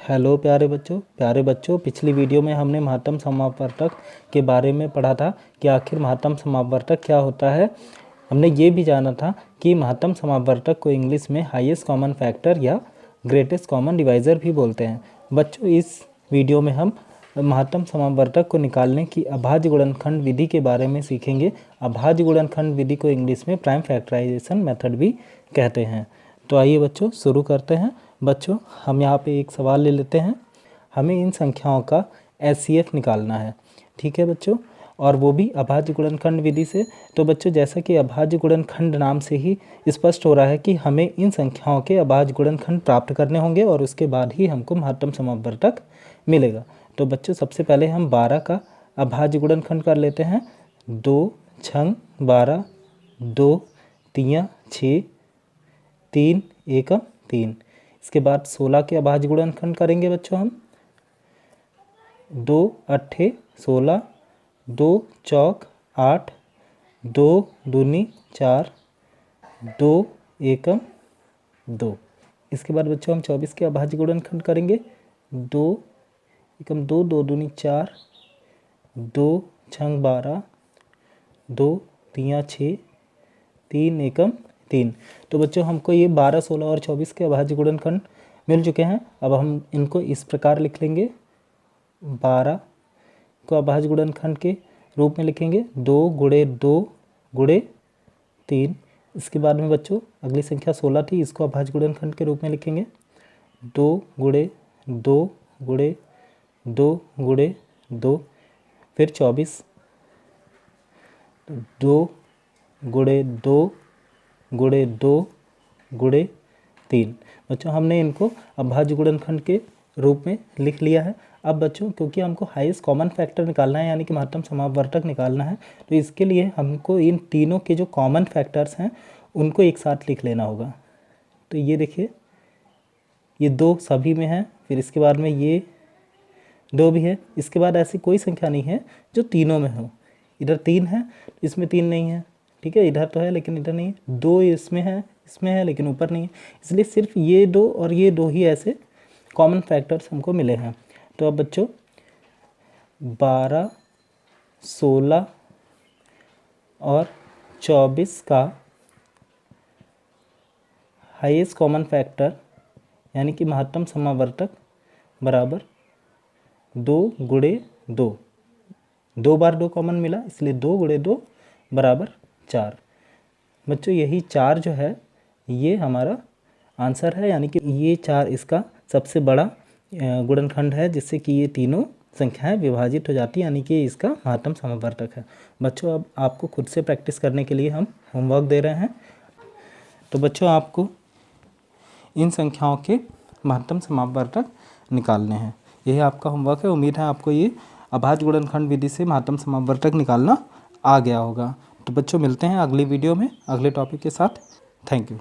Hello प्यारे बच्चों, पिछली वीडियो में हमने महत्तम समापवर्तक के बारे में पढ़ा था कि आखिर महत्तम समापवर्तक क्या होता है। हमने ये भी जाना था कि महत्तम समापवर्तक को इंग्लिश में हाईएस्ट कॉमन फैक्टर या ग्रेटेस्ट कॉमन डिवाइज़र भी बोलते हैं। बच्चों, इस वीडियो में हम महत्तम समापवर्तक को निकालने की अभाज्य गुणनखंड विधि के बारे में सीखेंगे। अभाज्य गुणनखंड विधि को इंग्लिश में प्राइम फैक्टराइजेशन मेथड भी कहते हैं। तो आइए बच्चों शुरू करते हैं। बच्चों, हम यहाँ पे एक सवाल ले लेते हैं। हमें इन संख्याओं का एचसीएफ निकालना है, ठीक है बच्चों, और वो भी अभाज्य गुणनखंड विधि से। तो बच्चों, जैसा कि अभाज्य गुणनखंड नाम से ही स्पष्ट हो रहा है कि हमें इन संख्याओं के अभाज्य गुणनखंड प्राप्त करने होंगे और उसके बाद ही हमको महत्तम समापवर्तक मिलेगा। तो बच्चों, सबसे पहले हम 12 का अभाज्य गुणनखंड कर लेते हैं। 2 छंग 12, 2 तियाँ 6, 3 एकम 3। इसके बाद 16 के अभाज्य गुणनखंड करेंगे बच्चों हम। 2 अट्ठे 16, 2 चौक 8, 2 दूनी 4, 2 एकम 2। इसके बाद बच्चों हम 24 के अभाज्य गुणनखंड करेंगे। 2 एकम 2, 2 दूनी 4, 2 छंग 12, 2 तियाँ 6, 3 एकम 3। तो बच्चों, हमको ये 12, 16 और 24 के अभाज्य गुणनखंड मिल चुके हैं। अब हम इनको इस प्रकार लिख लेंगे। 12 को अभाज्य गुणनखंड के रूप में लिखेंगे 2 गुणे 2 गुणे 3। इसके बाद में बच्चों अगली संख्या 16 थी, इसको अभाज्य गुणनखंड के रूप में लिखेंगे 2 गुणे 2 गुणे 2 गुणे 2। फिर 24 2 गुणे 2 गुणे 2 गुणे 3। बच्चों, हमने इनको अभाज्य गुणनखंड के रूप में लिख लिया है। अब बच्चों, क्योंकि हमको हाईएस्ट कॉमन फैक्टर निकालना है, यानी कि महत्तम समापवर्तक निकालना है, तो इसके लिए हमको इन तीनों के जो कॉमन फैक्टर्स हैं उनको एक साथ लिख लेना होगा। तो ये देखिए, ये 2 सभी में है, फिर इसके बाद में ये 2 भी है। इसके बाद ऐसी कोई संख्या नहीं है जो तीनों में हो। इधर 3 है, इसमें 3 नहीं है, ठीक है, इधर तो है लेकिन इधर नहीं है। 2 इसमें है लेकिन ऊपर नहीं है। इसलिए सिर्फ ये 2 और ये 2 ही ऐसे कॉमन फैक्टर्स हमको मिले हैं। तो अब बच्चों 12, 16 और 24 का हाईएस्ट कॉमन फैक्टर यानी कि महत्तम समापवर्तक बराबर 2 गुणे 2। 2 बार 2 कॉमन मिला, इसलिए 2 गुणे 2 बराबर 4। बच्चों, यही 4 जो है ये हमारा आंसर है, यानी कि ये 4 इसका सबसे बड़ा गुणनखंड है, जिससे कि ये तीनों संख्याएं विभाजित हो जाती हैं, यानी कि इसका महत्तम समापवर्तक है। बच्चों, अब आपको खुद से प्रैक्टिस करने के लिए हम होमवर्क दे रहे हैं। तो बच्चों, आपको इन संख्याओं के महत्तम समापवर्तक निकालने हैं। यही आपका होमवर्क है। उम्मीद है आपको ये अभाज्य गुणनखंड विधि से महत्तम समापवर्तक निकालना आ गया होगा। तो बच्चों, मिलते हैं अगली वीडियो में अगले टॉपिक के साथ। Thank you.